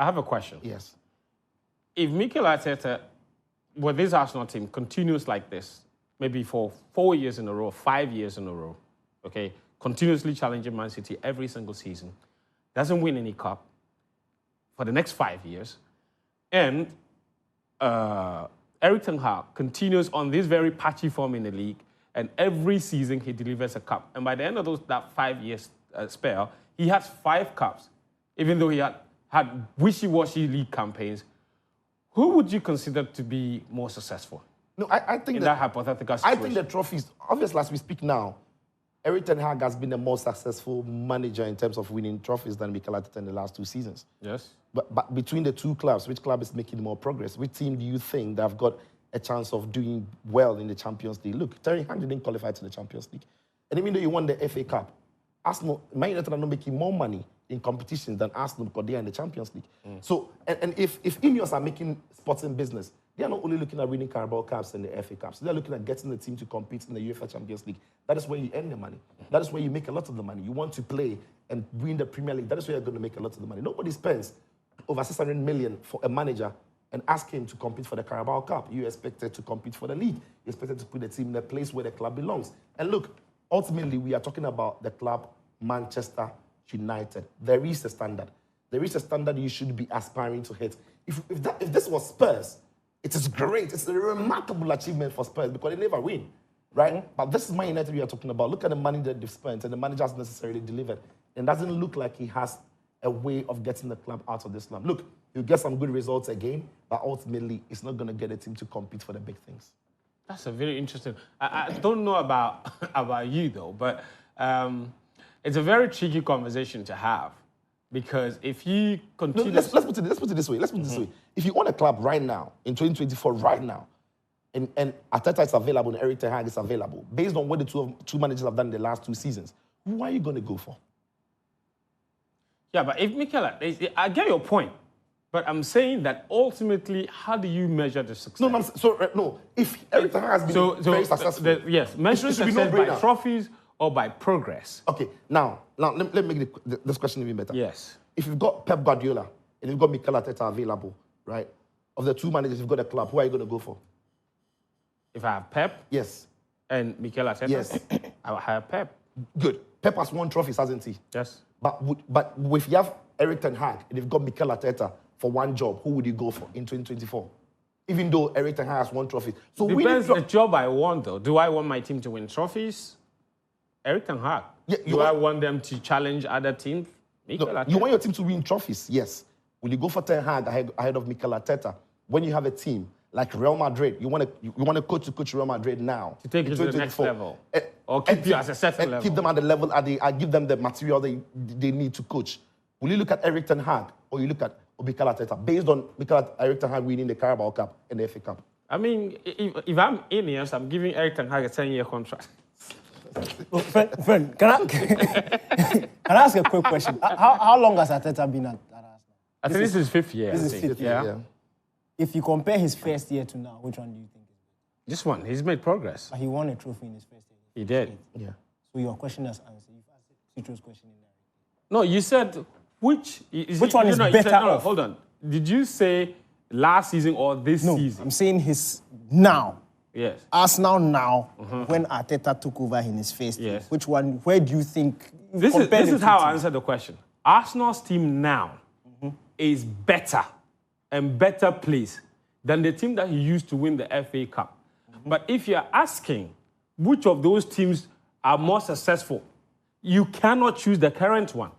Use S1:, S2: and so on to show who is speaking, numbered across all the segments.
S1: I have a question.
S2: Yes.
S1: If Mikel Arteta, with this Arsenal team, continues like this, maybe for 4 years in a row, 5 years in a row, okay, continuously challenging Man City every single season, doesn't win any cup for the next 5 years, and Erik Ten Hag continues on this very patchy form in the league, and every season he delivers a cup. And by the end of that 5 years spell, he has 5 cups, even though he had wishy-washy league campaigns. Who would you consider to be more successful?
S2: No, I think
S1: in that hypothetical situation.
S2: I think the trophies, obviously, as we speak now, Erik Ten Hag has been the more successful manager in terms of winning trophies than Mikel Arteta in the last 2 seasons.
S1: Yes.
S2: But between the 2 clubs, which club is making more progress? Which team do you think that have got a chance of doing well in the Champions League? Look, Ten Hag didn't qualify to the Champions League. And even though you won the FA Cup, Arsenal, Man United are not making more money in competitions than Arsenal because they are in the Champions League. So, and if Ineos are making sporting business, they are not only looking at winning Carabao Cups and the FA Cups. They're looking at getting the team to compete in the UEFA Champions League. That is where you earn the money. That is where you make a lot of the money. You want to play and win the Premier League. That is where you're going to make a lot of the money. Nobody spends over 600 million for a manager and ask him to compete for the Carabao Cup. You expected to compete for the league. You expected to put the team in the place where the club belongs. And look, ultimately, we are talking about the club Manchester United. There is a standard. There is a standard you should be aspiring to hit. If this was Spurs, it is great. It's a remarkable achievement for Spurs because they never win, right? But this is Man United we are talking about. Look at the money that they've spent, and the manager hasn't necessarily delivered. And doesn't look like he has a way of getting the club out of this slump. Look, he'll get some good results again, but ultimately, it's not going to get a team to compete for the big things.
S1: That's a very interesting. I don't know about you though, but it's a very tricky conversation to have because if you continue,
S2: no, let's put it this way. If you own a club right now in 2024, right now, and Arteta is available and Erik Ten Hag is available, based on what the two managers have done in the last 2 seasons, who are you going to go for?
S1: Yeah, but if Mikel, I get your point, but I'm saying that ultimately, how do you measure the success?
S2: No, if Erik Ten Hag has been very successful,
S1: yes, measuring success by trophies or by progress.
S2: Okay, now let me make this question even better.
S1: Yes.
S2: If you've got Pep Guardiola and you've got Mikel Arteta available, right? Of the 2 managers you've got a club, who are you going to go for?
S1: If I have Pep,
S2: yes,
S1: and Mikel Arteta,
S2: yes,
S1: I will have Pep.
S2: Good. Pep has won trophies, hasn't he?
S1: Yes.
S2: But if you have Erik Ten Hag and you've got Mikel Arteta for one job, who would you go for in 2024? Even though Erik Ten Hag has won trophies.
S1: So depends the job I want, though. Do I want my team to win trophies? Erik Ten Hag. Yeah, do I want them to challenge other teams?
S2: No, you want your team to win trophies, yes. Will you go for Ten Hag ahead of Mikel Arteta? When you have a team like Real Madrid, you want to coach Real Madrid now.
S1: To take it to the next level. Or keep you at a certain level.
S2: Keep them at the level, I give them the material they need to coach. Will you look at Erik Ten Hag or you look at Mikel Arteta based on Erik Ten Hag winning the Carabao Cup and the FA Cup?
S1: I mean, if I'm Ineos, I'm giving Erik Ten Hag a 10-year contract.
S3: Friend, can I ask a quick question? How long has Arteta been at Arsenal?
S1: I think this is 5th year.
S3: This is 5th year. Yeah. If you compare his first year to now, which one do you think is better?
S1: This one. He's made progress.
S3: But he won a trophy in his first year.
S1: He did.
S2: Yeah.
S3: So your question has answered. You've answered Citro's question in there.
S1: No, you said which
S3: one is better?
S1: No, hold on. Did you say last season or this season?
S3: No, I'm saying his now.
S1: Yes.
S3: Arsenal now, when Arteta took over in his first year.
S1: Yes.
S3: Which one, where do you think...
S1: This is how I answer the question. Arsenal's team now is better and better placed than the team that he used to win the FA Cup. But if you're asking which of those teams are more successful, you cannot choose the current one.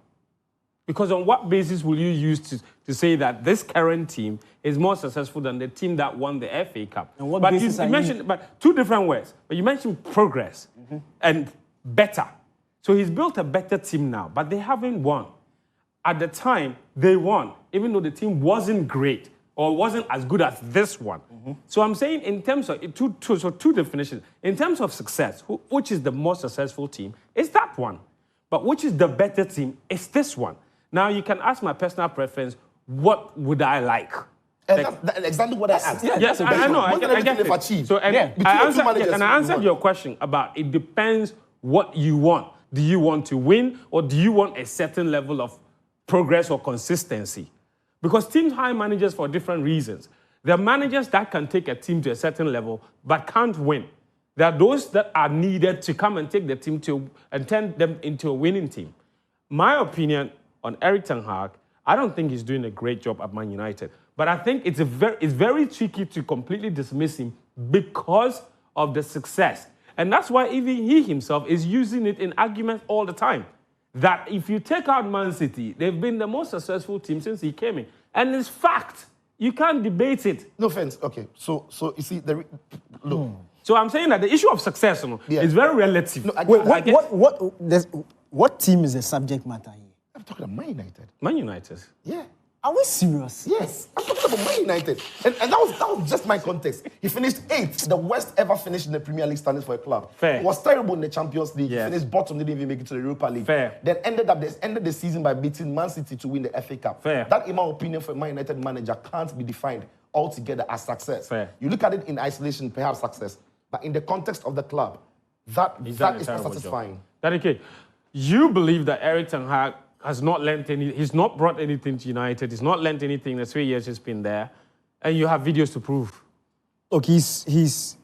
S1: Because on what basis will you use to say that this current team is more successful than the team that won the FA Cup?
S3: And what
S1: but
S3: basis
S1: you mentioned, but 2 different words. But you mentioned progress and better. So he's built a better team now, but they haven't won. At the time, they won, even though the team wasn't great or wasn't as good as this one. So I'm saying in terms of, two definitions. In terms of success, which is the most successful team, it's that one. But which is the better team, it's this one. Now, you can ask my personal preference, what would I like?
S2: And that's exactly what I asked.
S1: Yes, I know. I get it.
S2: Achieved.
S1: So, I answered your question about it depends what you want. Do you want to win or do you want a certain level of progress or consistency? Because teams hire managers for different reasons. There are managers that can take a team to a certain level but can't win. There are those that are needed to come and take the team and turn them into a winning team. My opinion on Erik Ten Hag, I don't think he's doing a great job at Man United. But I think it's very tricky to completely dismiss him because of the success. And that's why even he himself is using it in arguments all the time. That if you take out Man City, they've been the most successful team since he came in. And it's fact. You can't debate it.
S2: No offense. Okay, so you see, look.
S1: So I'm saying that the issue of success is very relative.
S2: No,
S3: what team is the subject matter here?
S2: I'm talking about Man United.
S1: Man United.
S2: Yeah.
S3: Are we serious?
S2: Yes, I'm talking about Man United. And that was just my context. He finished 8th, the worst ever finished in the Premier League standings for a club.
S1: Fair.
S2: He was terrible in the Champions League.
S1: Yes.
S2: He finished bottom, didn't even make it to the Europa League.
S1: Fair.
S2: Then ended the season by beating Man City to win the FA Cup.
S1: Fair.
S2: That, in my opinion, for a Man United manager can't be defined altogether as success.
S1: Fair.
S2: You look at it in isolation, perhaps success. But in the context of the club, that is not satisfying.
S1: Dani K, you believe that Erik Ten Hag has not lent he's not brought anything to United, he's not lent anything in the 3 years he's been there, and you have videos to prove.
S3: Look, he's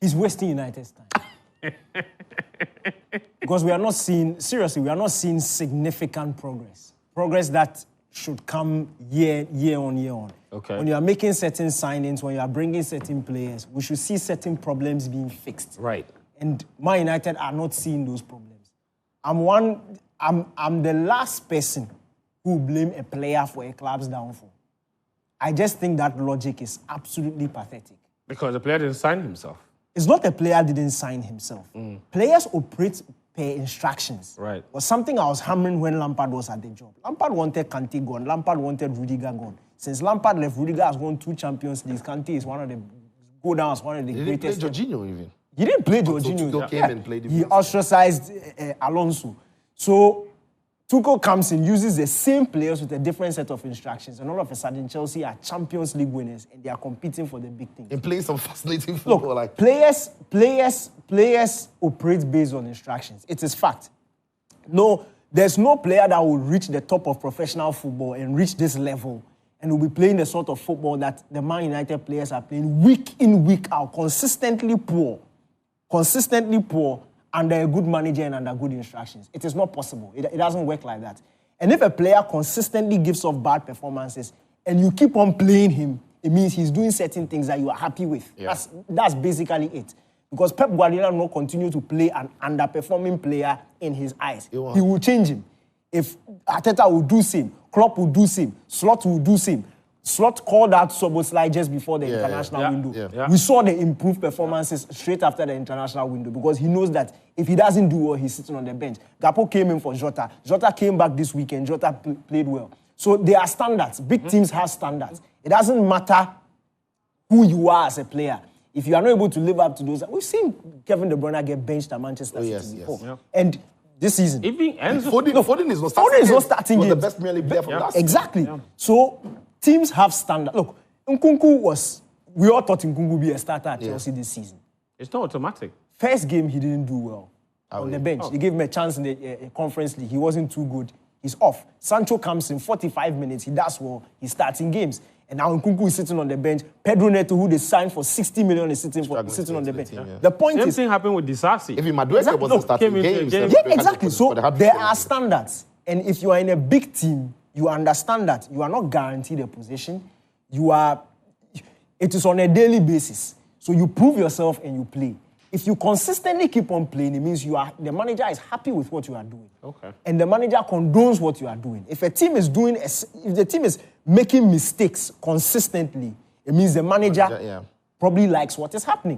S3: wasting United's time. Because we are not seeing significant progress. Progress that should come year on.
S1: Okay.
S3: When you are making certain signings, when you are bringing certain players, we should see certain problems being fixed.
S1: Right.
S3: And Man United are not seeing those problems. I'm the last person who blame a player for a club's downfall. I just think that logic is absolutely pathetic.
S1: Because the player didn't sign himself.
S3: It's not the player didn't sign himself. Players operate per instructions.
S1: Right.
S3: Was something I was hammering when Lampard was at the job. Lampard wanted Kante gone. Lampard wanted Rudiger gone. Since Lampard left, Rudiger has won 2 Champions Leagues. Kante is one of the greatest.
S2: He didn't play Jorginho even.
S3: He didn't play Jorginho.
S2: Tuchel came and played him.
S3: He ostracized Alonso. So Tuchel comes in, uses the same players with a different set of instructions, and all of a sudden Chelsea are Champions League winners and they are competing for the big things.
S2: And playing some fascinating football.
S3: Look, players operate based on instructions. It is fact. No, there's no player that will reach the top of professional football and reach this level and will be playing the sort of football that the Man United players are playing week in, week out, consistently poor, under a good manager and under good instructions. It is not possible. It doesn't work like that. And if a player consistently gives off bad performances and you keep on playing him, it means he's doing certain things that you are happy with.
S2: Yeah.
S3: That's basically it. Because Pep Guardiola will not continue to play an underperforming player in his eyes. He will change him. If Arteta will do same, Klopp will do same, Slot will do same. Slot called out Szoboszlai just before the international window.
S1: Yeah.
S3: We saw the improved performances straight after the international window because he knows that if he doesn't do well, he's sitting on the bench. Gakpo came in for Jota. Jota came back this weekend. Jota played well. So there are standards. Big teams have standards. It doesn't matter who you are as a player. If you are not able to live up to those, we've seen Kevin De Bruyne get benched at Manchester City before.
S2: Yes.
S3: And this season,
S1: Even Enzo,
S2: Foden is not starting.
S3: Foden is not starting
S2: was the
S3: games.
S2: best Premier League player from last season.
S3: Exactly. Yeah. So teams have standards. Look, we all thought Nkunku would be a starter at Chelsea this season.
S1: it's not automatic.
S3: First game, he didn't do well on the bench. They gave him a chance in the Conference League. He wasn't too good. He's off. Sancho comes in 45 minutes. He does well. He starts in games. And now Nkunku is sitting on the bench. Pedro Neto, who they signed for 60 million, is sitting on the bench. The point
S1: Same
S3: is...
S1: thing happened with Disasi.
S2: Even Madueke wasn't starting games.
S3: Yeah, exactly. So there are standards. And if you are in a big team, you understand that you are not guaranteed a position. It is on a daily basis. So you prove yourself and you play. If you consistently keep on playing, it means the manager is happy with what you are doing.
S1: Okay.
S3: And the manager condones what you are doing. If the team is making mistakes consistently, it means the manager probably likes what is happening.